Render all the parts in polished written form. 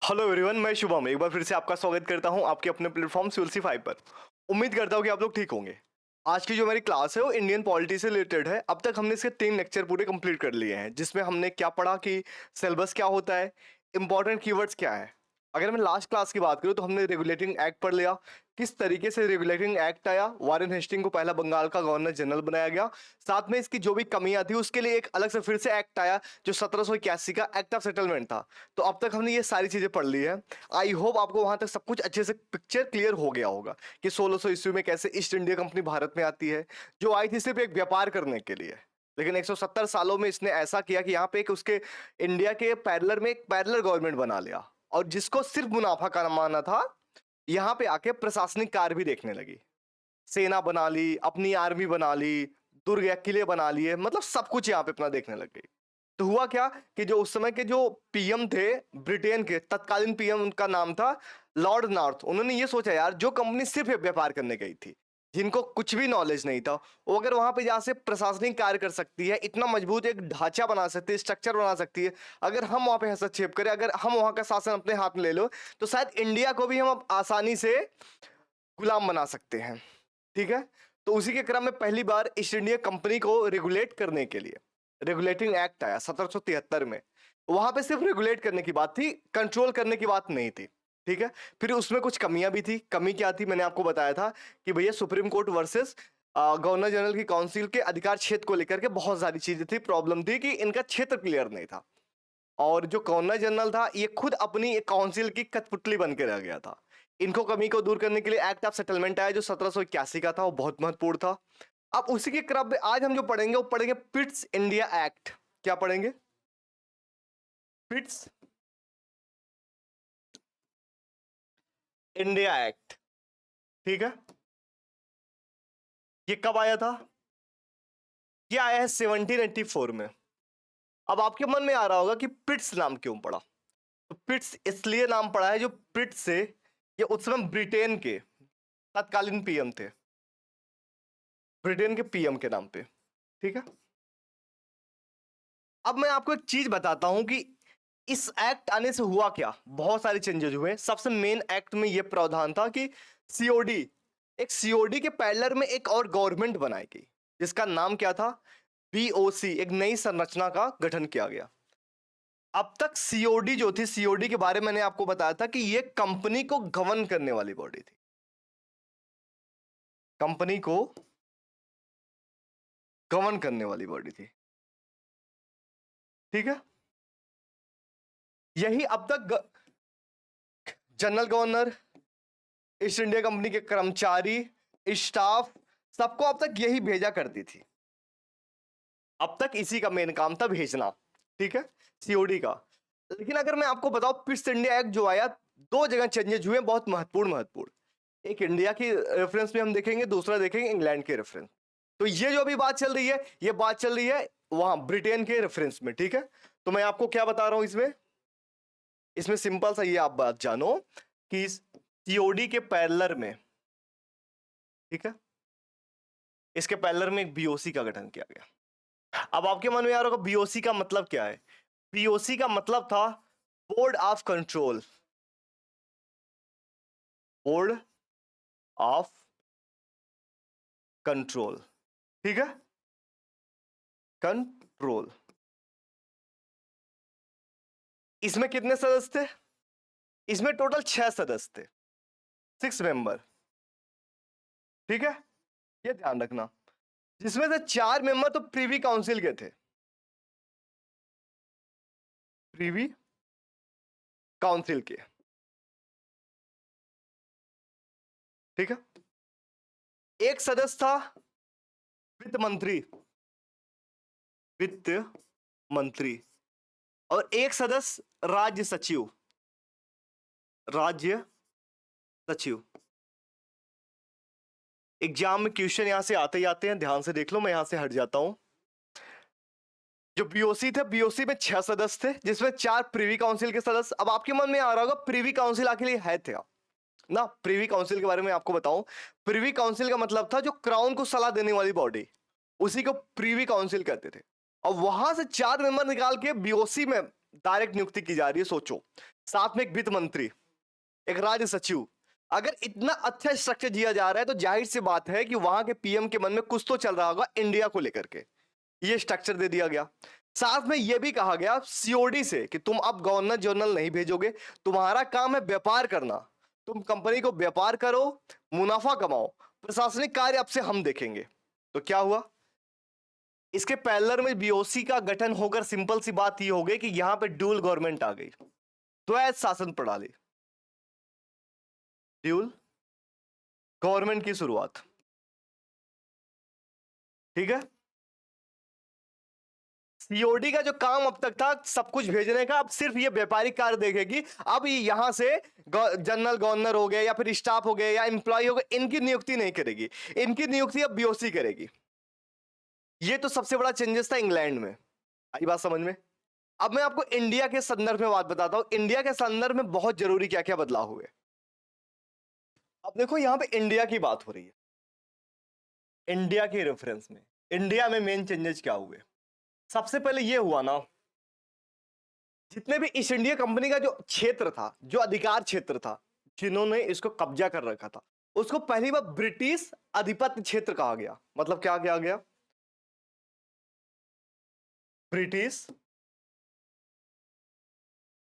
Hello everyone, मैं शुभम एक बार फिर से आपका स्वागत करता हूं आपके अपने प्लेटफॉर्म सुलसी 5 पर। उम्मीद करता हूं कि आप लोग ठीक होंगे। आज की जो हमारी क्लास है वो इंडियन पॉलिटी से रिलेटेड है। अब तक हमने इसके 3 लेक्चर पूरे कंप्लीट कर लिए हैं, जिसमें हमने क्या पढ़ा कि सिलेबस क्या होता है, इंपॉर्टेंट कीवर्ड्स क्या है। अगर मैं लास्ट क्लास की बात करूं तो हमने रेगुलेटिंग एक्ट पढ़ लिया, किस तरीके से रेगुलेटिंग एक्ट आया, वारेन हेस्टिंग को पहला बंगाल का गवर्नर जनरल बनाया गया, साथ में इसकी जो भी कमियां थी उसके लिए एक अलग से फिर से एक्ट आया जो 1781 का एक्ट ऑफ सेटलमेंट था। तो अब तक हमने ये सारी चीजें पढ़ ली है। आई होप आपको वहां तक सब कुछ अच्छे से पिक्चर क्लियर हो गया होगा कि 1600 ईस्वी में कैसे ईस्ट इंडिया कंपनी भारत में आती है, जो आई थी सिर्फ एक व्यापार करने के लिए। लेकिन 170 सालों में इसने ऐसा किया कि यहाँ पे एक उसके इंडिया के पैरेलल में एक पैरेलल गवर्नमेंट बना लिया, और जिसको सिर्फ मुनाफा कमाना था यहाँ पे आके प्रशासनिक कार्य भी देखने लगी। सेना बना ली, अपनी आर्मी बना ली, दुर्ग या किले बना लिए, मतलब सब कुछ यहाँ पे अपना देखने लग गई। तो हुआ क्या कि जो उस समय के जो पीएम थे ब्रिटेन के, तत्कालीन पीएम उनका नाम था लॉर्ड नॉर्थ, उन्होंने ये सोचा यार जो कंपनी सिर्फ व्यापार करने गई थी, जिनको कुछ भी नॉलेज नहीं था, वो अगर वहां पे जा से प्रशासनिक कार्य कर सकती है, इतना मजबूत एक ढांचा बना सकती है, स्ट्रक्चर बना सकती है, अगर हम वहां पे हस्तक्षेप करें, अगर हम वहां का शासन अपने हाथ में ले लो, तो शायद इंडिया को भी हम अब आसानी से गुलाम बना सकते हैं। ठीक है, तो उसी के क्रम में पहली बार ईस्ट इंडिया कंपनी को रेगुलेट करने के लिए रेगुलेटिंग एक्ट आया 1773 में। वहां पे सिर्फ रेगुलेट करने की बात थी, कंट्रोल करने की बात नहीं थी। ठीक है, फिर उसमें कुछ कमियां भी थी। कमी क्या थी, मैंने आपको बताया था कि भैया supreme court versus governor general की काउंसिल के अधिकार क्षेत्र को लेकर के बहुत सारी चीजें थी। प्रॉब्लम थी कि इनका क्षेत्र क्लियर नहीं था, और जो गवर्नर जनरल था ये खुद अपनी एक काउंसिल की कठपुतली बन के रह गया था। इनको कमी को दूर करने के लिए एक्ट ऑफ सेटलमेंट आया जो 1781 का था, वो बहुत महत्वपूर्ण था। अब उसी के क्रम में आज हम जो पढ़ेंगे वो पढ़ेंगे पिट्स इंडिया एक्ट। क्या पढ़ेंगे? Pitt's India act. ठीक है, ये कब आया था? ये आया है 1784 में। अब आपके मन में आ रहा होगा कि पिट्स नाम क्यों पड़ा। तो पिट्स इसलिए नाम पड़ा है, जो पिट्स से ये उस समय ब्रिटेन के तत्कालीन पीएम थे, ब्रिटेन के पीएम के नाम पे। ठीक है, अब मैं आपको एक चीज बताता हूं कि इस एक्ट आने से हुआ क्या। बहुत सारे चेंजेस हुए। सबसे मेन एक्ट में यह प्रावधान था कि सीओडी, एक सीओडी के पैरेलल में एक और गवर्नमेंट बनाई गई, जिसका नाम क्या था? बीओसी। एक नई संरचना का गठन किया गया। अब तक सीओडी जो थी, सीओडी के बारे में मैंने आपको बताया था कि यह कंपनी को गवर्न करने वाली बॉडी थी, कंपनी को गवर्न करने वाली बॉडी थी। ठीक है, यही अब तक general governor, east India company के कर्मचारी, स्टाफ, सबको अब तक यही भेजा करती थी। अब तक इसी का मेन काम था, भेजना। ठीक है, सीओडी का। लेकिन अगर मैं आपको बताऊं, पिट्स इंडिया एक्ट जो आया, दो जगह चेंजेस हुए बहुत महत्वपूर्ण। एक इंडिया की रेफरेंस में हम देखेंगे, दूसरा देखेंगे इंग्लैंड के रेफरेंस। तो ये जो अभी बात चल रही है, ये बात चल रही है वहां ब्रिटेन के रेफरेंस में। ठीक है, तो मैं आपको क्या बता रहा हूं इसमें, इसमें सिंपल सा ये आप बात जानो कि सीओडी के पैरेलल में, ठीक है, इसके पैरेलल में एक बीओसी का गठन किया गया। अब आपके मन में आ रहा होगा बीओसी का मतलब क्या है? बीओसी का मतलब था board of control, board of control. ठीक है, कंट्रोल। इसमें कितने सदस्य थे? इसमें टोटल 6 सदस्य थे, 6 मेंबर। ठीक है, ये ध्यान रखना, जिसमें से 4 मेंबर तो प्रीवी काउंसिल के थे, प्रीवी काउंसिल के। ठीक है, एक सदस्य था वित्त मंत्री, वित्त मंत्री, और एक सदस्य राज्य सचिव, राज्य सचिव। एग्जाम में क्वेश्चन यहां से आते ही आते हैं, ध्यान से देख लो, मैं यहां से हट जाता हूं। जो बीओसी थे, बीओसी में 6 सदस्य थे, जिसमें 4 प्रीवी काउंसिल के सदस्य। अब आपके मन में आ रहा होगा प्रीवी काउंसिल आखिर है थे ना। प्रीवी काउंसिल के बारे में आपको बताऊं, प्रीवी काउंसिल का मतलब था जो क्राउन को सलाह देने वाली बॉडी, उसी को प्रीवी काउंसिल कहते थे। और वहां से 4 मेंबर निकाल के बीओसी में डायरेक्ट नियुक्ति की जा रही है। सोचो, साथ में एक वित्त मंत्री, एक राज्य सचिव। अगर इतना अच्छा स्ट्रक्चर दिया जा रहा है तो जाहिर सी बात है कि वहां के पीएम के मन में कुछ तो चल रहा होगा इंडिया को लेकर के। ये स्ट्रक्चर दे दिया गया। साथ में यह भी कहा गया सीओडी से कि तुम अब गवर्नर जनरल नहीं भेजोगे, तुम्हारा काम है व्यापार करना। तुम कंपनी को व्यापार करो, मुनाफा कमाओ, प्रशासनिक कार्य अब से हम देखेंगे। तो क्या हुआ, इसके पैरेलल में बीओसी का गठन होकर सिंपल सी बात यह हो गई कि यहां पे ड्यूल गवर्नमेंट आ गई, द्वैध शासन प्रणाली, ड्यूल गवर्नमेंट की शुरुआत। ठीक है, सीओडी का जो काम अब तक था सब कुछ भेजने का, अब सिर्फ ये व्यापारिक कार्य देखेगी। अब ये यहां से जनरल गवर्नर हो गए या फिर स्टाफ हो गए या एम्प्लॉय हो गए, इनकी नियुक्ति नहीं करेगी, इनकी नियुक्ति अब बीओसी करेगी। ये तो सबसे बड़ा चेंजेस था इंग्लैंड में। आई बात समझ में? अब मैं आपको इंडिया के संदर्भ में बात बताता हूं, इंडिया के संदर्भ में बहुत जरूरी क्या क्या बदलाव हुए। अब देखो यहां पे इंडिया की बात हो रही है, इंडिया के रेफरेंस में इंडिया में मेन चेंजेस क्या हुए। सबसे पहले यह हुआ ना, जितने भी ईस्ट इंडिया कंपनी का जो क्षेत्र था, जो अधिकार क्षेत्र था, जिन्होंने इसको कब्जा कर रखा था, उसको पहली बार ब्रिटिश आधिपत्य क्षेत्र कहा गया। मतलब क्या कहा गया, ब्रिटिश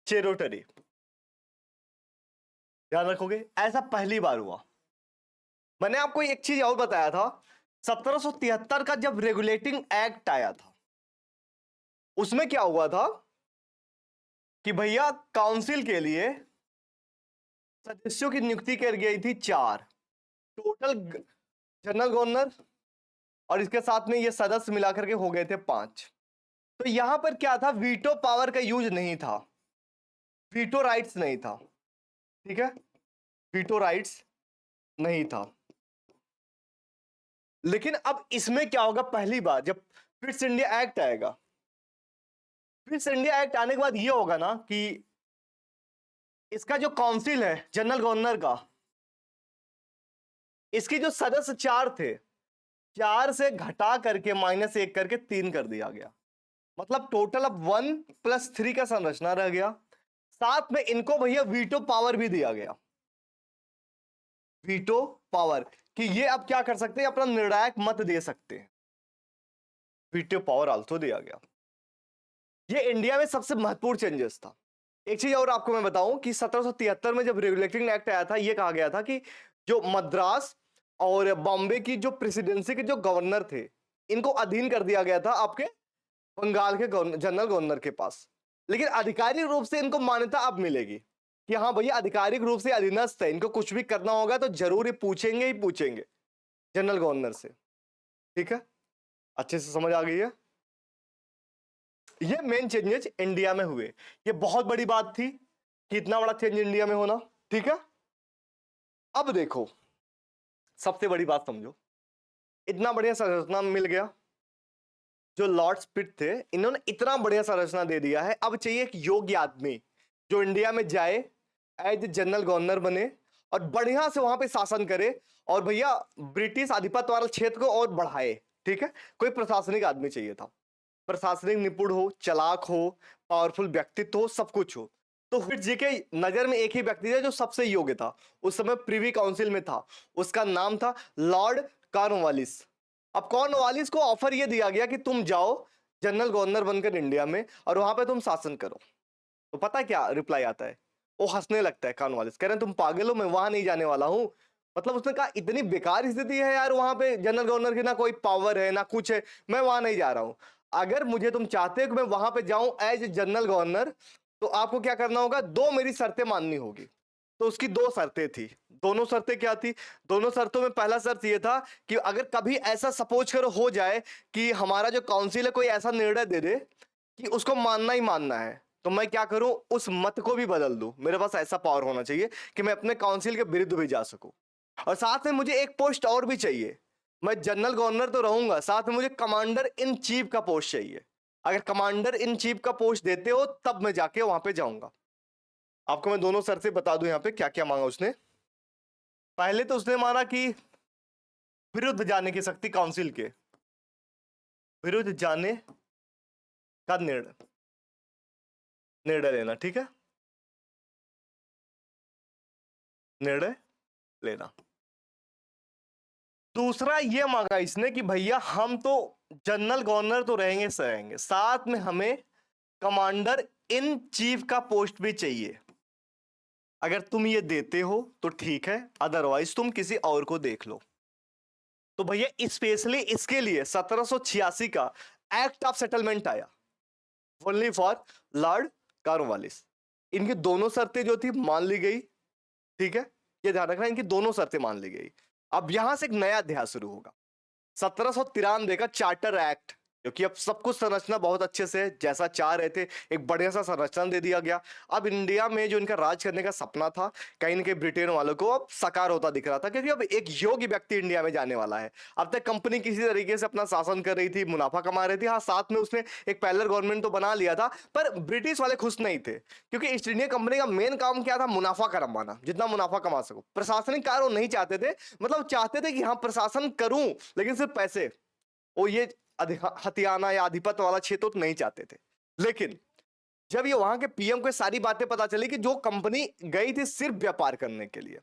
टेरिटरी। ध्यान रखोगे, ऐसा पहली बार हुआ। मैंने आपको एक चीज और बताया था, 1773 का जब रेगुलेटिंग एक्ट आया था, उसमें क्या हुआ था कि भैया काउंसिल के लिए सदस्यों की नियुक्ति कर गई थी 4 टोटल, जनरल गवर्नर और इसके साथ में ये सदस्य मिलाकर के हो गए थे 5। तो यहां पर क्या था, वीटो पावर का यूज नहीं था, वीटो राइट्स नहीं था। ठीक है, वीटो राइट्स नहीं था। लेकिन अब इसमें क्या होगा, पहली बार जब फिट्स इंडिया एक्ट आएगा, फिट्स इंडिया एक्ट आने के बाद ये होगा ना कि इसका जो काउंसिल है जनरल गवर्नर का, इसके जो सदस्य 4 थे, 4 से घटा करके -1 करके 3 कर दिया गया। मतलब टोटल अब 1+3 का संरचना रह गया। साथ में इनको भैया वीटो पावर भी दिया गया, वीटो पावर, कि ये अब क्या कर सकते हैं, अपना निर्णायक मत दे सकते हैं। वीटो पावर आल्सो दिया गया। ये इंडिया में सबसे महत्वपूर्ण चेंजेस था। एक चीज और आपको मैं बताऊं कि 1773 में जब रेगुलेटिंग एक्ट आया था, ये कहा गया था कि जो मद्रास और बॉम्बे की जो प्रेसिडेंसी के जो गवर्नर थे, इनको अधीन कर दिया गया था आपके बंगाल के जनरल गवर्नर के पास। लेकिन आधिकारिक रूप से इनको मान्यता अब मिलेगी कि हाँ भैया आधिकारिक रूप से अधीनस्थ है, इनको कुछ भी करना होगा तो जरूर ही पूछेंगे जनरल गवर्नर से। ठीक है, अच्छे से समझ आ गई है? ये मेन चेंजेस इंडिया में हुए। ये बहुत बड़ी बात थी कि इतना बड़ा चेंज इंडिया में होना। ठीक है, अब देखो सबसे बड़ी बात समझो, इतना बढ़िया संरचना मिल गया, जो लॉर्ड पिट थे इन्होंने इतना बढ़िया संरचना दे दिया है। अब चाहिए एक योग्य आदमी जो इंडिया में जाए, एज जनरल गवर्नर बने और बढ़िया से वहां पे शासन करे और भैया ब्रिटिश आधिपत्य वाले क्षेत्र को और बढ़ाए। ठीक है, कोई प्रशासनिक आदमी चाहिए था, प्रशासनिक निपुण हो, चालाक हो, पावरफुल व्यक्तित्व हो, सब कुछ हो। तो फिर जी के नजर में एक ही व्यक्ति था जो सबसे योग्य था, उस समय प्रीवी काउंसिल में था, उसका नाम था लॉर्ड कॉर्नवालिस। अब कॉर्नवालिस को ऑफर यह दिया गया कि तुम जाओ जनरल गवर्नर बनकर इंडिया में और वहां पे तुम शासन करो। तो पता है क्या रिप्लाई आता है, वो हंसने लगता है कॉर्नवालिस, कह रहे हैं तुम पागल हो, मैं वहां नहीं जाने वाला हूं। मतलब उसने कहा इतनी बेकार स्थिति है यार, वहां पे जनरल गवर्नर की ना कोई पावर है ना कुछ है, मैं वहां नहीं जा रहा हूं। अगर मुझे तुम चाहते हो कि मैं वहां पे जाऊं एज जनरल गवर्नर, तो आपको क्या करना होगा, 2 मेरी शर्तें माननी होगी। तो उसकी 2 शर्तें थी। दोनों शर्तें क्या थी, दोनों शर्तों में पहला शर्त यह था कि अगर कभी ऐसा सपोज करो हो जाए कि हमारा जो काउंसिल है कोई ऐसा निर्णय दे दे कि उसको मानना ही मानना है, तो मैं क्या करूं, उस मत को भी बदल दूं। मेरे पास ऐसा पावर होना चाहिए कि मैं अपने काउंसिल के विरुद्ध भी जा सकूं। और साथ में मुझे एक पोस्ट और भी चाहिए, मैं जनरल गवर्नर तो रहूंगा, साथ में मुझे कमांडर इन चीफ का पोस्ट चाहिए। अगर कमांडर इन चीफ का पोस्ट देते हो तब मैं जाके वहां पे जाऊंगा। आपको मैं दोनों शर्तें बता दूं यहां पे क्या क्या मांगा उसने। पहले तो उसने माना कि विरुद्ध जाने की शक्ति, काउंसिल के विरुद्ध जाने का निर्णय लेना। ठीक है, निर्णय लेना। दूसरा ये मांगा इसने कि भैया हम तो जनरल गवर्नर तो रहेंगे सहेंगे, साथ में हमें कमांडर इन चीफ का पोस्ट भी चाहिए। अगर तुम ये देते हो तो ठीक है, अदरवाइज तुम किसी और को देख लो। तो भैया स्पेशली इसके लिए 1786 का एक्ट ऑफ सेटलमेंट आया, ओनली फॉर लॉर्ड कॉर्नवालिस। इनकी दोनों शर्तें जो थी मान ली गई, ठीक है, ये ध्यान रखना, इनकी दोनों शर्तें मान ली गई। अब यहां से एक नया अध्याय शुरू होगा, 1793 का चार्टर एक्ट, क्योंकि अब सब कुछ संरचना बहुत अच्छे से जैसा चाह रहे थे, एक बढ़िया सा संरचना दे दिया गया। अब इंडिया में जो इनका राज करने का सपना था कहीं ना कहीं ब्रिटेन वालों को अब साकार होता दिख रहा था, क्योंकि अब एक योग्य व्यक्ति इंडिया में जाने वाला है। अब तक कंपनी किसी तरीके से अपना शासन कर रही थी, मुनाफा कमा रही थी, हाँ साथ में उसने एक पैरेलल गवर्नमेंट तो बना लिया था, पर ब्रिटिश वाले खुश नहीं थे, क्योंकि ईस्ट इंडिया कंपनी का मेन काम क्या था, मुनाफा कमाना, जितना मुनाफा कमा सको। प्रशासनिक कार्य वो नहीं चाहते थे, मतलब चाहते थे कि हाँ प्रशासन करूं लेकिन सिर्फ पैसे, वो ये हथियाना या आधिपत्य वाला क्षेत्र तो नहीं चाहते थे। लेकिन जब ये वहां के पीएम को सारी बातें पता चली कि जो कंपनी गई थी सिर्फ व्यापार करने के लिए,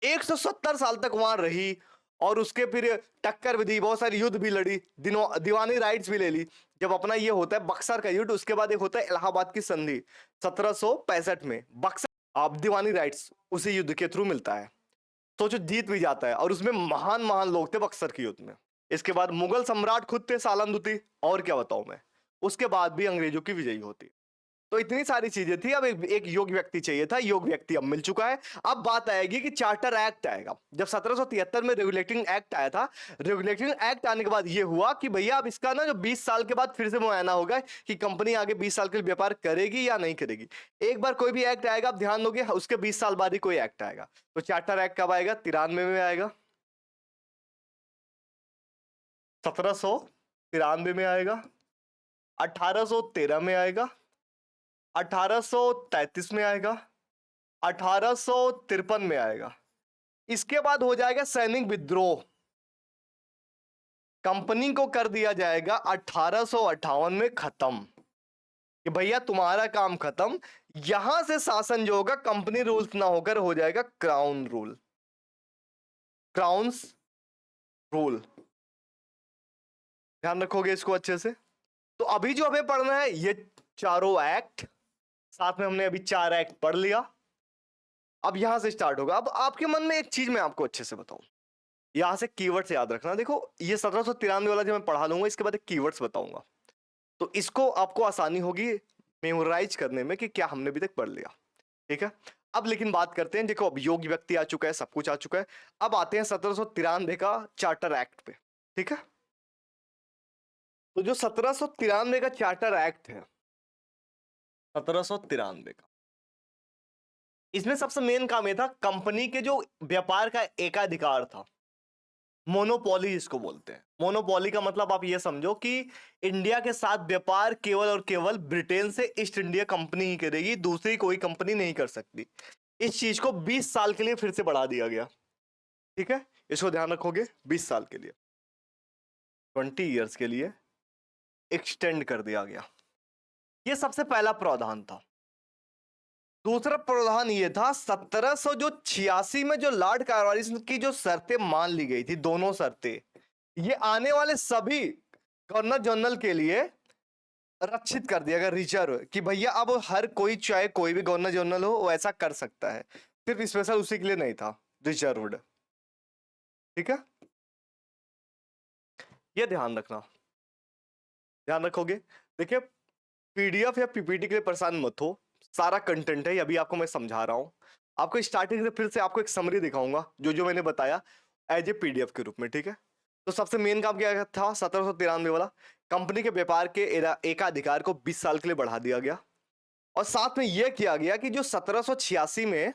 170 साल तक वहां रही और उसके फिर टक्कर भी दी, बहुत सारी युद्ध भी लड़ी, दीवानी राइट्स भी ले ली। जब अपना ये होता है बक्सर का युद्ध, उसके बाद एक होता है इलाहाबाद की संधि 1765 में, बक्सर आप दीवानी राइट्स उसी युद्ध के थ्रू मिलता है, सोचो जीत भी जाता है, और उसमें महान महान लोग थे बक्सर के युद्ध में। इसके बाद मुगल सम्राट खुद थे सालंदुती, और क्या बताऊं मैं, उसके बाद भी अंग्रेजों की विजयी होती। तो इतनी सारी चीजें थी। अब एक योग्य व्यक्ति चाहिए था, योग्य व्यक्ति अब मिल चुका है। अब बात आएगी कि चार्टर एक्ट आएगा। जब 1773 में रेगुलेटिंग एक्ट आया था, रेगुलेटिंग एक्ट आने के बाद ये हुआ कि भैया अब इसका ना जो 20 साल के बाद फिर से मुआयना होगा कि कंपनी आगे 20 साल के लिए व्यापार करेगी या नहीं करेगी। एक बार कोई भी एक्ट आएगा, आप ध्यान दोगे, उसके 20 साल बाद ही कोई एक्ट आएगा। तो चार्टर एक्ट कब आएगा? 93 में आएगा, 1793 में आएगा, 1813 में आएगा, 1833 में आएगा, 1853 में आएगा। इसके बाद हो जाएगा सैनिक विद्रोह, कंपनी को कर दिया जाएगा 1858 में खत्म कि भैया तुम्हारा काम खत्म, यहां से शासन जो होगा कंपनी रूल्स ना होकर हो जाएगा क्राउन रूल, क्राउन्स रूल। ध्यान रखोगे इसको अच्छे से। तो अभी जो हमें पढ़ना है ये चारों एक्ट, साथ में हमने अभी 4 एक्ट पढ़ लिया। अब यहां से स्टार्ट होगा। अब आपके मन में एक चीज मैं आपको अच्छे से बताऊं, यहां से कीवर्ड्स याद रखना। देखो ये 1793 वाला जो मैं पढ़ा लूंगा, इसके बाद एक कीवर्ड्स बताऊंगा, तो इसको आपको आसानी होगी मेमोराइज करने में कि क्या हमने अभी तक पढ़ लिया, ठीक है। अब लेकिन बात करते हैं, देखो अब योग्य व्यक्ति आ चुका है, सब कुछ आ चुका है। अब आते हैं 1793 का चार्टर एक्ट पे, ठीक है। तो जो 1793 का चार्टर एक्ट है, 1793 का, इसमें सबसे मेन काम यह था, कंपनी के जो व्यापार का एकाधिकार था, मोनोपोली इसको बोलते हैं। मोनोपोली का मतलब आप ये समझो कि इंडिया के साथ व्यापार केवल और केवल ब्रिटेन से ईस्ट इंडिया कंपनी ही करेगी, दूसरी कोई कंपनी नहीं कर सकती। इस चीज को 20 साल के लिए फिर से बढ़ा दिया गया, ठीक है, इसको ध्यान रखोगे, 20 साल के लिए, 20 ईयर्स के लिए एक्सटेंड कर दिया गया। यह सबसे पहला प्रावधान था। दूसरा प्रावधान यह था 1786 में जो लॉर्ड कॉर्नवालिस की जो शर्तें मान ली गई थी, दोनों शर्तें, ये आने वाले सभी गवर्नर जनरल के लिए रक्षित कर दिया गया, रिजर्व, कि भैया अब हर कोई, चाहे कोई भी गवर्नर जनरल हो, वो ऐसा कर सकता है, सिर्फ स्पेशल उसी के लिए नहीं था, रिजर्व्ड, ठीक है। ये ध्यान रखना, ध्यान रखोगे। देखिए पीडीएफ या पीपीटी के लिए परेशान मत हो, सारा कंटेंट है, अभी आपको मैं समझा रहा हूं। आपको स्टार्टिंग से फिर से आपको एक समरी दिखाऊंगा जो जो मैंने बताया एज ए पीडीएफ के रूप में, ठीक है। तो सबसे मेन काम क्या था 1793 वाला, कंपनी के व्यापार के एकाधिकार को 20 साल के लिए बढ़ा दिया गया, और साथ में यह किया गया कि जो 1786 में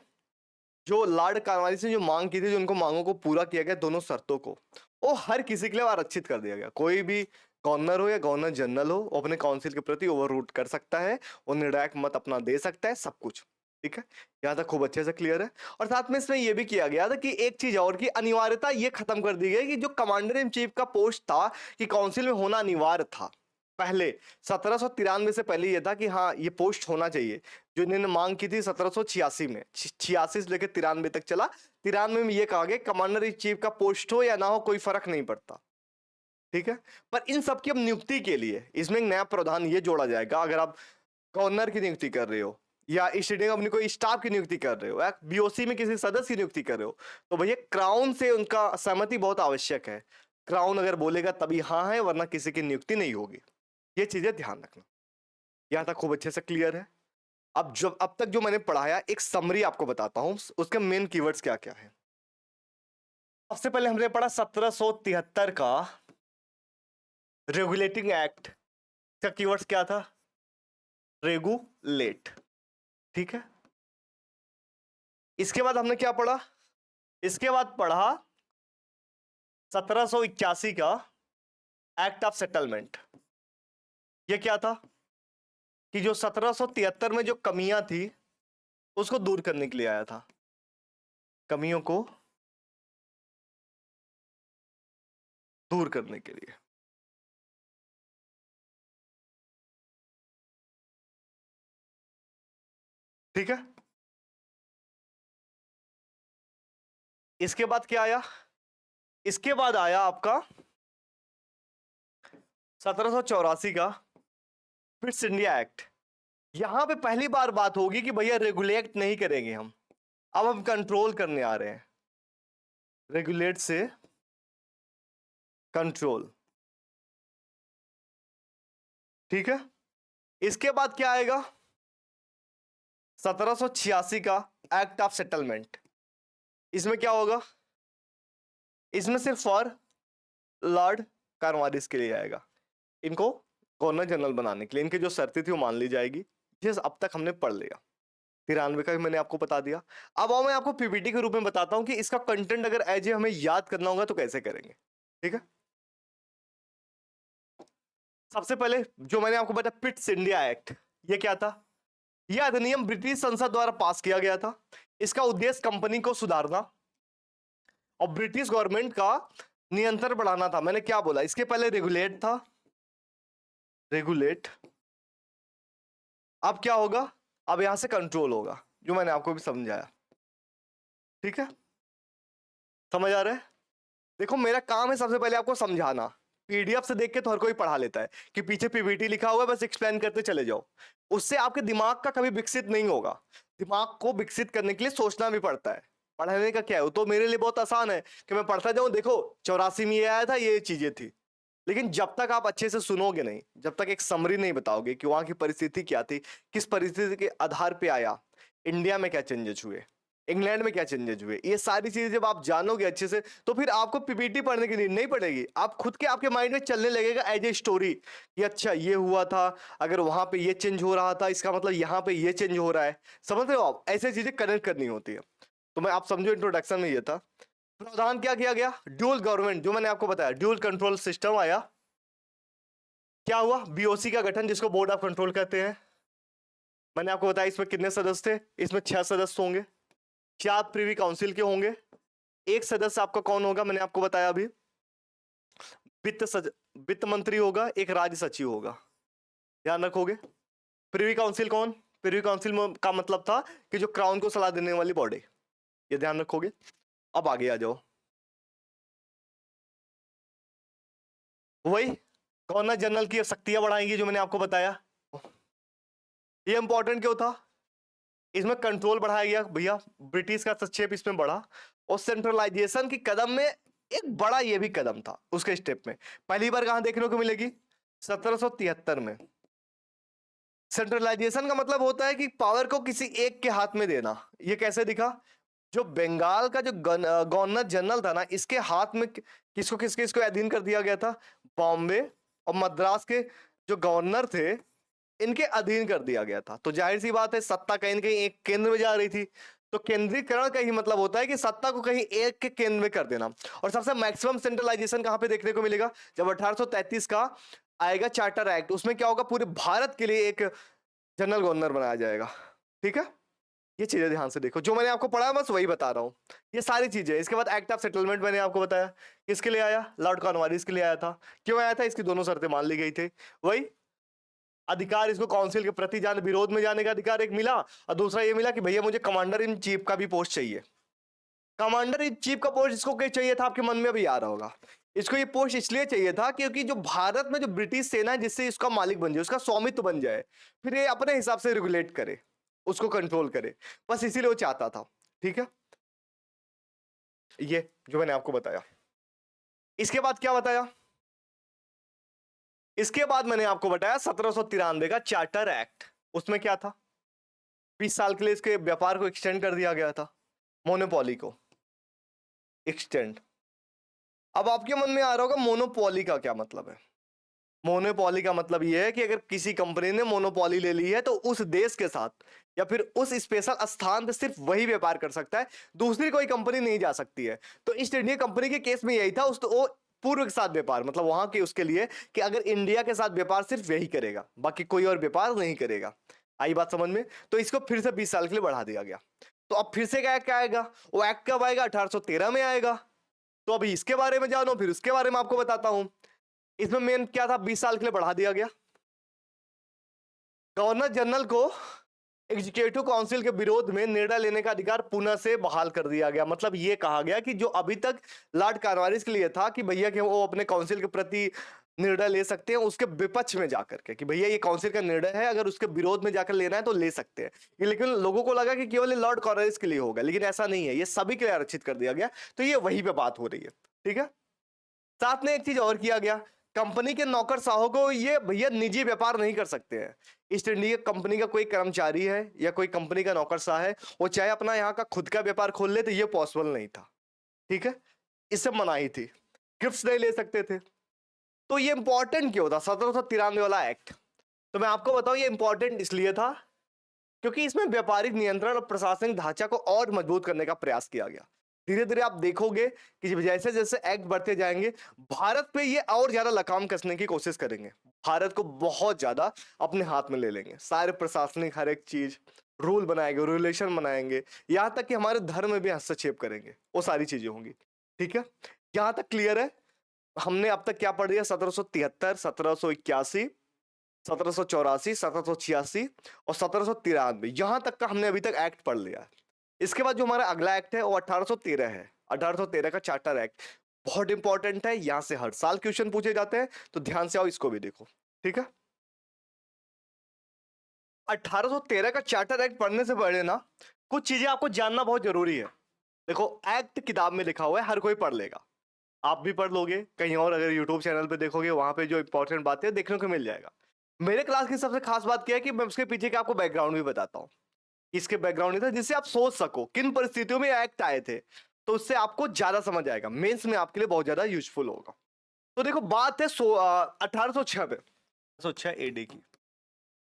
जो लॉर्ड कॉर्नवालिस ने जो मांग की थी, जो उनको मांगों को पूरा किया गया, दोनों शर्तों को वो हर किसी के लिए आरक्षित कर दिया गया। कोई भी गवर्नर हो या गवर्नर जनरल हो, वो अपने काउंसिल के प्रति ओवर रूट कर सकता है, वो निर्णायक मत अपना दे सकता है, सब कुछ, ठीक है। यहाँ तक खूब अच्छे से क्लियर है। और साथ में इसमें यह भी किया गया था कि एक चीज और की अनिवार्यता ये खत्म कर दी गई कि जो कमांडर इन चीफ का पोस्ट था कि काउंसिल में होना अनिवार्य था, पहले 1793 से पहले ये था कि हाँ ये पोस्ट होना चाहिए, जो इन्होंने मांग की थी 1786 में, 86 से लेकर 93 तक चला। 93 में ये कहा गया कमांडर इन चीफ का पोस्ट हो या ना हो कोई फर्क नहीं पड़ता, ठीक है। पर इन सब की अब नियुक्ति के लिए इसमें एक नया प्रावधान ये जोड़ा जाएगा, अगर आप गवर्नर की नियुक्ति कर रहे हो या ईस्ट इंडिया कंपनी कोई स्टाफ की नियुक्ति कर रहे हो या बीओसी में किसी सदस्य की नियुक्ति कर रहे हो, तो भैया क्राउन से उनका सहमति बहुत आवश्यक है। क्राउन अगर बोलेगा तभी हाँ है, वरना किसी की नियुक्ति नहीं होगी। ये चीजें ध्यान रखना। यहां तक खूब अच्छे से क्लियर है। अब तक जो मैंने पढ़ाया एक समरी आपको बताता हूं, उसके मेन कीवर्ड्स क्या क्या है। सबसे पहले हमने पढ़ा 1773 का रेगुलेटिंग एक्ट का कीवर्ड्स क्या था, रेगुलेट, ठीक है। इसके बाद हमने क्या पढ़ा, इसके बाद पढ़ा 1781 का एक्ट ऑफ सेटलमेंट। ये क्या था कि जो 1773 में जो कमियां थी उसको दूर करने के लिए आया था, कमियों को दूर करने के लिए, ठीक है। इसके बाद क्या आया, इसके बाद आया आपका 1784 का फिट्स इंडिया एक्ट। यहां पे पहली बार बात होगी कि भैया रेगुलेट नहीं करेंगे हम, अब हम कंट्रोल करने आ रहे हैं, रेगुलेट से कंट्रोल, ठीक है। इसके बाद क्या आएगा 1786 का एक्ट ऑफ सेटलमेंट। इसमें क्या होगा, इसमें सिर्फ फॉर लॉर्ड कार्नवालिस के लिए आएगा, इनको गवर्नर जनरल बनाने के लिए इनकी जो शर्तें थी वो मान ली जाएगी। ये अब तक हमने पढ़ लिया, 93 का भी मैंने आपको बता दिया। अब आओ मैं आपको पीपीटी के रूप में बताता हूं कि इसका कंटेंट अगर एज ए हमें याद करना होगा तो कैसे करेंगे, ठीक है। सबसे पहले जो मैंने आपको बताया पिट्स इंडिया एक्ट, ये क्या था, यह अधिनियम ब्रिटिश संसद द्वारा पास किया गया था। इसका उद्देश्य कंपनी को सुधारना और ब्रिटिश गवर्नमेंट का नियंत्रण बढ़ाना था। मैंने क्या बोला, इसके पहले रेगुलेट था, रेगुलेट, अब क्या होगा, अब यहां से कंट्रोल होगा, जो मैंने आपको भी समझाया, ठीक है। समझ आ रहा है। देखो मेरा काम है सबसे पहले आपको समझाना, पीडीएफ से देख के तो हर कोई पढ़ा लेता है कि पीछे पीपीटी लिखा हुआ है बस एक्सप्लेन करते चले जाओ, उससे आपके दिमाग का कभी विकसित नहीं होगा। दिमाग को विकसित करने के लिए सोचना भी पड़ता है। पढ़ाने का क्या है, तो मेरे लिए बहुत आसान है कि मैं पढ़ता जाऊं, देखो 84 में ये आया था, ये चीजें थी। लेकिन जब तक आप अच्छे से सुनोगे नहीं, जब तक एक समरी नहीं बताओगे कि वहां की परिस्थिति क्या थी, किस परिस्थिति के आधार पे आया, इंडिया में क्या चेंजेस हुए, इंग्लैंड में क्या चेंजेस हुए, ये सारी चीजें जब आप जानोगे अच्छे से, तो फिर आपको पीपीटी पढ़ने की नीड नहीं पड़ेगी। आप खुद के आपके माइंड में चलने लगेगा एज ए स्टोरी कि अच्छा ये हुआ था, अगर वहां पे ये चेंज हो रहा था इसका मतलब यहाँ पे ये चेंज हो रहा है। समझ रहे हो आप, ऐसे चीजें कनेक्ट करनी होती है। तो मैं आप समझो इंट्रोडक्शन में ये था। प्रावधान क्या किया गया, ड्यूल गवर्नमेंट, जो मैंने आपको बताया ड्यूल कंट्रोल सिस्टम आया। क्या हुआ, बीओसी का गठन, जिसको बोर्ड ऑफ कंट्रोल कहते हैं। मैंने आपको बताया इसमें कितने सदस्य थे, इसमें 6 सदस्य होंगे, 4 प्रीवी काउंसिल के होंगे, एक सदस्य आपका कौन होगा, मैंने आपको बताया अभी, वित्त मंत्री होगा, एक राज्य सचिव होगा, ध्यान रखोगे। प्रीवी काउंसिल कौन, प्रीवी काउंसिल का मतलब था कि जो क्राउन को सलाह देने वाली बॉडी, ये ध्यान रखोगे। अब आगे आ जाओ, वही गवर्नर जनरल की शक्तियां बढ़ाएंगी, जो मैंने आपको बताया। ये इंपॉर्टेंट क्यों था, इसमें कंट्रोल बढ़ाया गया भैया, ब्रिटिश का हस्तक्षेप इसमें बढ़ा, और सेंट्रलाइजेशन की कदम में एक बड़ा ये भी कदम था उसके स्टेप में। पहली बार कहां देखने को मिलेगी, 1773 में। सेंट्रलाइजेशन का मतलब होता है कि पावर को किसी एक के हाथ में देना। ये कैसे दिखा, जो बंगाल का जो गवर्नर जनरल था ना, इसके हाथ में किसको किसके इसको अधीन कर दिया गया था, बॉम्बे और मद्रास के जो गवर्नर थे इनके अधीन कर दिया गया था। तो जाहिर सी बात है सत्ता कहीं न कहीं एक केंद्र में जा रही थी, तो केंद्रीकरण का ही मतलब होता है कि सत्ता को कहीं एक के केंद्र में कर देना। और सबसे मैक्सिमम सेंट्रलाइजेशन कहां पे देखने को मिलेगा, जब 1833 का आएगा चार्टर एक्ट, उसमें क्या होगा, पूरे भारत के लिए एक जनरल गवर्नर बनाया जाएगा, ठीक है। ये चीजें ध्यान से देखो, जो मैंने आपको पढ़ा बस वही बता रहा हूँ, ये सारी चीजें। इसके बाद एक्ट ऑफ सेटलमेंट मैंने आपको बताया, किसके लिए आया, लॉर्ड कॉर्नवालिस के लिए आया था। क्यों आया था, इसकी दोनों शर्तें मान ली गई थी। वही अधिकार इसको काउंसिल के प्रति जाने, विरोध में जाने का अधिकार एक मिला, और दूसरा ये मिला कि भैया मुझे कमांडर इन चीफ का भी पोस्ट चाहिए। कमांडर इन चीफ का पोस्ट इसको क्या चाहिए था, आपके मन में अभी आ रहा होगा। इसको ये पोस्ट इसलिए चाहिए था क्योंकि जो भारत में जो ब्रिटिश सेना है, जिससे इसका मालिक बन जाए, उसका स्वामित्व बन जाए, फिर ये अपने हिसाब से रेगुलेट करे, उसको कंट्रोल करे, बस इसीलिए वो चाहता था। ठीक है, ये जो मैंने आपको बताया। इसके बाद क्या बताया, इसके बाद मैंने आपको बताया 1793 का चार्टर एक्ट। उसमें क्या था, 20 साल के लिए इसके व्यापार को एक्सटेंड कर दिया गया था, मोनोपोली को एक्सटेंड। अब आपके मन में आ रहा होगा मोनोपोली का क्या मतलब है। मोनोपोली का मतलब यह है कि अगर किसी कंपनी ने मोनोपोली ले ली है तो उस देश के साथ या फिर उस स्पेशल स्थान पे सिर्फ वही व्यापार कर सकता है, दूसरी कोई कंपनी नहीं जा सकती है। तो ईस्ट इंडिया कंपनी के केस में यही था, उस तो वो पूर्व के साथ व्यापार, मतलब वहां के उसके लिए कि अगर इंडिया के साथ व्यापार सिर्फ वही करेगा, बाकी कोई और व्यापार नहीं करेगा। आई बात समझ में। तो इसको फिर से 20 साल के लिए बढ़ा दिया गया। तो अब फिर से क्या आएगा, वो एक्ट कब आएगा, 1813 में आएगा। तो अभी इसके बारे में जानो, फिर उसके बारे में आपको बताता हूं। इसमें मेन क्या था, 20 साल के लिए बढ़ा दिया गया। गवर्नर जनरल को एग्जीक्यूटिव काउंसिल के विरोध में निर्णय लेने का अधिकार पुनः से बहाल कर दिया गया। मतलब ये कहा गया कि जो अभी तक लॉर्ड कॉर्नवालिस के लिए था कि भैया कि वो अपने काउंसिल के प्रति निर्णय ले सकते हैं उसके विपक्ष में जाकर के, कि भैया ये काउंसिल का निर्णय है, अगर उसके विरोध में जाकर लेना है तो ले सकते हैं। लेकिन लोगों को लगा कि केवल लॉर्ड कॉर्नवालिस के लिए होगा, लेकिन ऐसा नहीं है, ये सभी के लिए आरक्षित कर दिया गया। तो ये वही पे बात हो रही है। ठीक है, साथ में एक चीज और किया गया, कंपनी के नौकरशाहों को ये भैया निजी व्यापार नहीं कर सकते हैं। ईस्ट इंडिया कंपनी का कोई कर्मचारी है या कोई कंपनी का नौकरशाह है, वो चाहे अपना यहाँ का खुद का व्यापार खोल ले तो ये पॉसिबल नहीं था। ठीक है, इससे मनाही थी, गिफ्ट्स नहीं ले सकते थे। तो ये इंपॉर्टेंट क्यों था 1793 वाला एक्ट, तो मैं आपको बताऊं ये इंपॉर्टेंट इसलिए था क्योंकि इसमें व्यापारिक नियंत्रण और प्रशासनिक ढांचा को और मजबूत करने का प्रयास किया गया। धीरे धीरे आप देखोगे कि जैसे जैसे एक्ट बढ़ते जाएंगे, भारत पे ये और ज्यादा लगाम कसने की कोशिश करेंगे, भारत को बहुत ज्यादा अपने हाथ में ले लेंगे, सारे प्रशासनिक हर एक चीज, रूल बनाएंगे, रेगुलेशन बनाएंगे, यहां तक कि हमारे धर्म में भी हस्तक्षेप करेंगे, वो सारी चीजें होंगी। ठीक है, यहां तक क्लियर है। हमने अब तक क्या पढ़ लिया, 1773, 1781, 1784, 1786 और 1793, यहां तक का हमने अभी तक एक्ट पढ़ लिया है। इसके बाद जो हमारा अगला एक्ट है वो 1813 है, 1813 का चार्टर एक्ट। बहुत इंपॉर्टेंट है, यहां से हर साल क्वेश्चन पूछे जाते हैं, तो ध्यान से आओ, इसको भी देखो। ठीक है, 1813 का चार्टर एक्ट पढ़ने से पहले ना कुछ चीजें आपको जानना बहुत जरूरी है। देखो, एक्ट किताब में लिखा हुआ है, हर कोई पढ़ लेगा, आप भी पढ़ लोगे, कहीं और अगर यूट्यूब चैनल पे देखोगे वहां पे जो इंपॉर्टेंट बातें देखने को मिल जाएगा। मेरे क्लास की सबसे खास बात क्या है कि मैं उसके पीछे का आपको बैकग्राउंड भी बताता हूँ, इसके बैकग्राउंड नहीं था, जिससे आप सोच सको किन परिस्थितियों में एक्ट आए थे, तो उससे आपको ज्यादा समझ आएगा, मेंस में आपके लिए बहुत ज्यादा यूजफुल होगा। तो देखो, बात है 1806 पे, 1806 एडी की।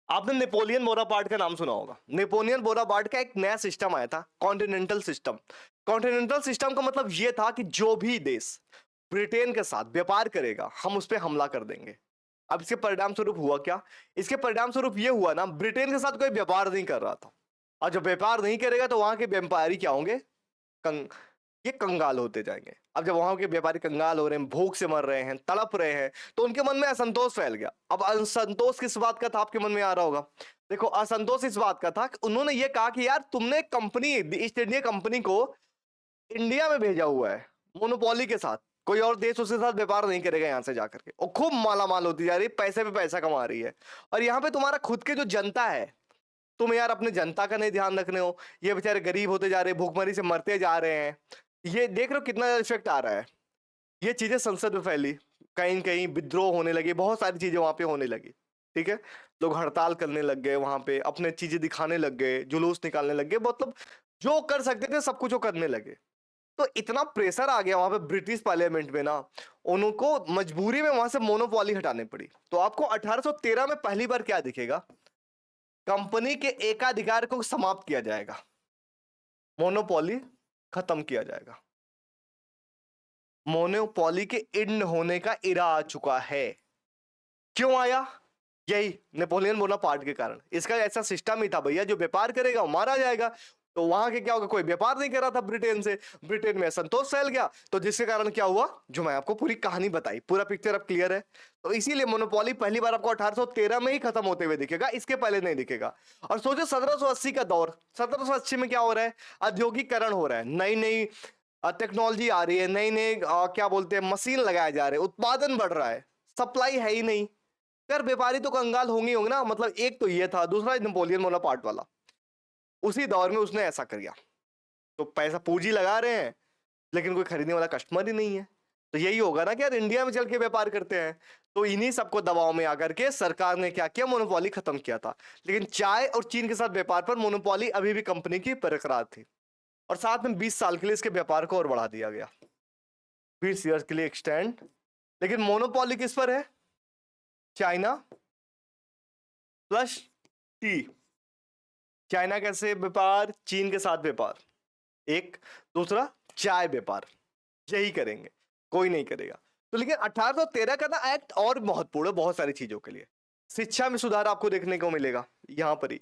आपने नेपोलियन बोनापार्ट का नाम सुना होगा। नेपोलियन बोनापार्ट का एक नया सिस्टम आया था, कॉन्टिनेंटल सिस्टम। कॉन्टिनेंटल सिस्टम का मतलब यह था कि जो भी देश ब्रिटेन के साथ व्यापार करेगा हम उस पर हमला कर देंगे। अब इसके परिणाम स्वरूप हुआ क्या, इसके परिणाम स्वरूप यह हुआ ना, ब्रिटेन के साथ कोई व्यापार नहीं कर रहा था, और जब व्यापार नहीं करेगा तो वहां के व्यापारी क्या होंगे, ये कंगाल होते जाएंगे। अब जब वहां के व्यापारी कंगाल हो रहे हैं, भूख से मर रहे हैं, तड़प रहे हैं, तो उनके मन में असंतोष फैल गया। अब असंतोष किस बात का था, आपके मन में आ रहा होगा। देखो, असंतोष इस बात का था कि उन्होंने ये कहा कि यार तुमने कंपनी, ईस्ट इंडिया कंपनी को इंडिया में भेजा हुआ है मोनोपोली के साथ, कोई और देश उसके साथ व्यापार नहीं करेगा यहाँ से जाकर के, और खूब माला माल होती जा रही है, पैसे पे पैसा कमा रही है, और यहाँ पे तुम्हारा खुद के जो जनता है, तुम यार अपने जनता का नहीं ध्यान रखने हो, ये बेचारे गरीब होते जा रहे हैं, भूखमरी से मरते जा रहे हैं, ये देख रहे हो कितना इफेक्ट आ रहा है। ये चीजें संसद में फैली, कहीं कहीं विद्रोह होने लगे, बहुत सारी चीजें वहां पे होने लगी। ठीक है, लोग हड़ताल करने लग गए, वहां पे अपने चीजें दिखाने लग गए, जुलूस निकालने लग गए, मतलब जो कर सकते थे सब कुछ वो करने लगे। तो इतना प्रेशर आ गया वहां पे ब्रिटिश पार्लियामेंट में ना, उनको मजबूरी में वहां से मोनोपोली हटाने पड़ी। तो आपको 1813 में पहली बार क्या दिखेगा, कंपनी के एकाधिकार को समाप्त किया जाएगा, मोनोपोली खत्म किया जाएगा, मोनोपोली के इंड होने का इरा आ चुका है। क्यों आया, यही नेपोलियन बोनापार्ट के कारण। इसका ऐसा सिस्टम ही था भैया, जो व्यापार करेगा वो मारा जाएगा। तो वहां के क्या होगा, कोई व्यापार नहीं कर रहा था ब्रिटेन से, ब्रिटेन में असंतोष फैल गया, तो जिसके कारण क्या हुआ, जो मैं आपको पूरी कहानी बताई, पूरा पिक्चर अब क्लियर है। तो इसीलिए मोनोपोली पहली बार आपको 1813 में ही खत्म होते हुए दिखेगा, इसके पहले नहीं दिखेगा। और सोचो 1780 का दौर, 1780 में क्या हो रहा है, औद्योगिकरण हो रहा है, नई नई टेक्नोलॉजी आ रही है, नई नई क्या बोलते हैं, मशीन लगाए जा रहे हैं, उत्पादन बढ़ रहा है, सप्लाई है ही नहीं। यार व्यापारी तो कंगाल होंगे होंगे ना, मतलब एक तो ये था, दूसरा नेपोलियन बोनापार्ट वाला, उसी दौर में उसने ऐसा कर दिया। तो पैसा पूंजी लगा रहे हैं, लेकिन कोई खरीदने वाला कस्टमर ही नहीं है। तो यही होगा ना कि यार इंडिया में चल के व्यापार करते हैं। तो इन्हीं सबको दबाव में आकर के सरकार ने क्या किया, मोनोपोली खत्म किया था। लेकिन चाय और चीन के साथ व्यापार पर मोनोपोली अभी भी कंपनी की बरकरार थी, और साथ में 20 साल के लिए इसके व्यापार को और बढ़ा दिया गया, 20 ईयर्स के लिए एक्सटेंड। लेकिन मोनोपोली किस पर है, चाइना प्लस टी। चाइना कैसे व्यापार, चीन के साथ व्यापार, एक, दूसरा चाय व्यापार, यही करेंगे, कोई नहीं करेगा। तो लेकिन 1813 का ना एक्ट और महत्वपूर्ण है बहुत सारी चीजों के लिए। शिक्षा में सुधार आपको देखने को मिलेगा यहां पर ही।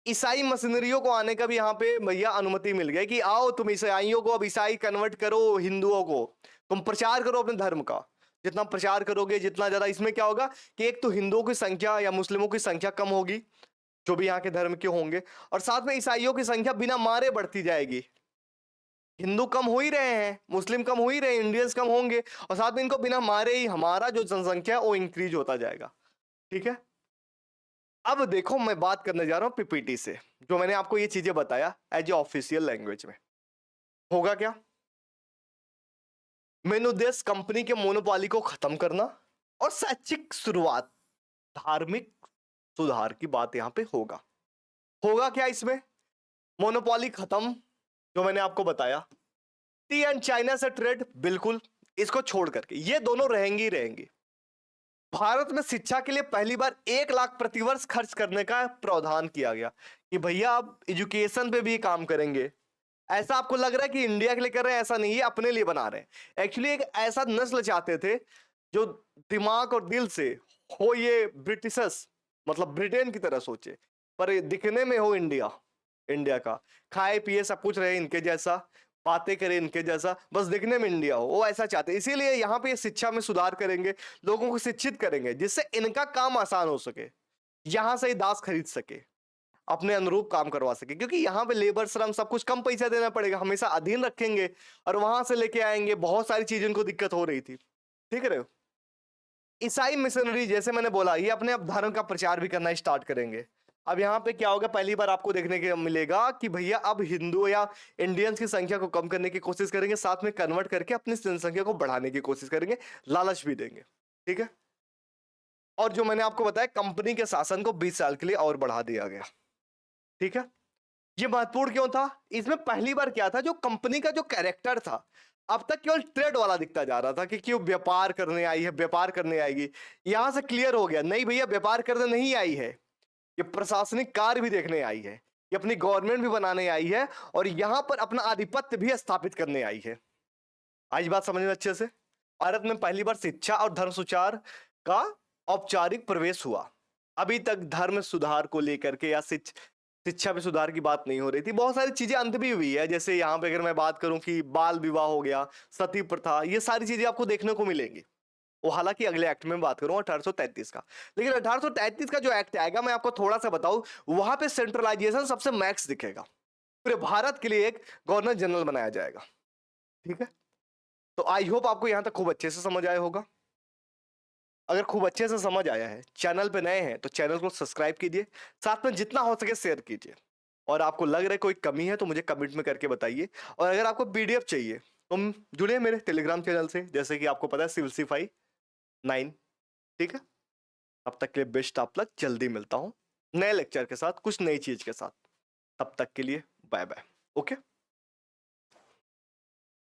ईसाई मशीनरियों को आने का भी यहाँ पे भैया अनुमति मिल गई कि आओ तुम ईसाइयों को अब ईसाई कन्वर्ट करो, हिंदुओं को तुम प्रचार करो अपने धर्म का। जितना प्रचार करोगे, जितना ज्यादा, इसमें क्या होगा कि एक तो हिंदुओं की संख्या या मुस्लिमों की संख्या कम होगी, जो भी यहाँ के धर्म के होंगे, और साथ में ईसाइयों की संख्या बिना मारे बढ़ती जाएगी। हिंदू कम हो ही रहे हैं, मुस्लिम कम हो ही रहे हैं, इंडियंस कम होंगे, और साथ में इनको बिना मारे ही हमारा जो जनसंख्या है वो इंक्रीज होता जाएगा। ठीक है, अब देखो मैं बात करने जा रहा हूं पीपीटी से, जो मैंने आपको ये चीजें बताया एज ए ऑफिशियल लैंग्वेज में। होगा क्या, मेन उद्देश्य कंपनी के मोनोपोली को खत्म करना और शैक्षिक शुरुआत, धार्मिक सुधार की बात यहां पे होगा। होगा क्या इसमें, मोनोपोली खत्म, जो मैंने आपको बताया, टी एंड चाइना से ट्रेड बिल्कुल, इसको छोड़ करके ये दोनों रहेंगी ही रहेंगी। भारत में शिक्षा के लिए पहली बार 1 लाख प्रतिवर्ष खर्च करने का प्रावधान किया गया कि भैया आप एजुकेशन पे भी काम करेंगे। ऐसा आपको लग रहा है कि इंडिया के लिए कर रहे हैं, ऐसा नहीं है, अपने लिए बना रहे हैं। एक्चुअली एक ऐसा नस्ल चाहते थे जो दिमाग और दिल से हो ये ब्रिटिशर्स, मतलब ब्रिटेन की तरह सोचे, पर दिखने में हो इंडिया, इंडिया का, खाए पिए सब कुछ रहे इनके जैसा, बातें करें इनके जैसा, बस दिखने में इंडिया हो, वो ऐसा चाहते हैं। इसीलिए यहाँ पे शिक्षा में सुधार करेंगे, लोगों को शिक्षित करेंगे, जिससे इनका काम आसान हो सके, यहां से ही दास खरीद सके, अपने अनुरूप काम करवा सके, क्योंकि यहाँ पे लेबर श्रम सब कुछ कम पैसा देना पड़ेगा, हमेशा अधीन रखेंगे और वहां से लेके आएंगे, बहुत सारी चीजें इनको दिक्कत हो रही थी। ठीक है, ईसाई मिशनरी जैसे मैंने बोला, ये अपने अब धर्म का प्रचार भी करना स्टार्ट करेंगे। अब यहाँ पे क्या होगा, पहली बार आपको देखने को मिलेगा कि भैया अब हिंदू या इंडियंस की संख्या को कम करने की कोशिश करेंगे, साथ में कन्वर्ट करके अपनी जनसंख्या को बढ़ाने की कोशिश करेंगे, लालच भी देंगे। ठीक है, और जो मैंने आपको बताया, कंपनी के शासन को 20 साल के लिए और बढ़ा दिया गया। ठीक है, ये महत्वपूर्ण क्यों था, इसमें पहली बार क्या था, जो कंपनी का जो कैरेक्टर था, अब तक केवल ट्रेड वाला दिखता जा रहा था कि क्यों व्यापार करने आई है, व्यापार करने आएगी, यहां से क्लियर हो गया, नहीं भैया व्यापार करने नहीं आई है, ये प्रशासनिक कार्य भी देखने आई है, ये अपनी गवर्नमेंट भी बनाने आई है, और यहां पर अपना आधिपत्य भी स्थापित करने आई है। आज बात समझ में अच्छे से, भारत में पहली बार शिक्षा और धर्म सुचार का औपचारिक प्रवेश हुआ। अभी तक धर्म सुधार को लेकर के या शिक्षा में सुधार की बात नहीं हो रही थी, बहुत सारी चीजें अंत भी हुई है, जैसे यहाँ पे अगर मैं बात करूं कि बाल विवाह हो गया, सती प्रथा, ये सारी चीजें आपको देखने को मिलेंगी। वो हालांकि अगले एक्ट में बात करूं 1833 का, लेकिन 1833 का जो एक्ट आएगा, मैं आपको थोड़ा सा बताऊं, वहां पे सेंट्रलाइजेशन सबसे मैक्स दिखेगा, पूरे भारत के लिए एक गवर्नर जनरल बनाया जाएगा। ठीक है, तो आई होप आपको यहां तक खूब अच्छे से समझ आया होगा। अगर खूब अच्छे से समझ आया है, चैनल पे नए हैं तो चैनल को सब्सक्राइब कीजिए, साथ में जितना हो सके शेयर कीजिए, और आपको लग रहा है कोई कमी है तो मुझे कमेंट में करके बताइए। और अगर आपको पीडीएफ चाहिए तो जुड़े मेरे टेलीग्राम चैनल से, जैसे कि आपको पता है सिविलसीफाई 9। ठीक है, तब तक के लिए बेस्ट ऑफ लक, जल्दी मिलता हूँ नए लेक्चर के साथ, कुछ नई चीज के साथ। तब तक के लिए बाय बाय। ओके।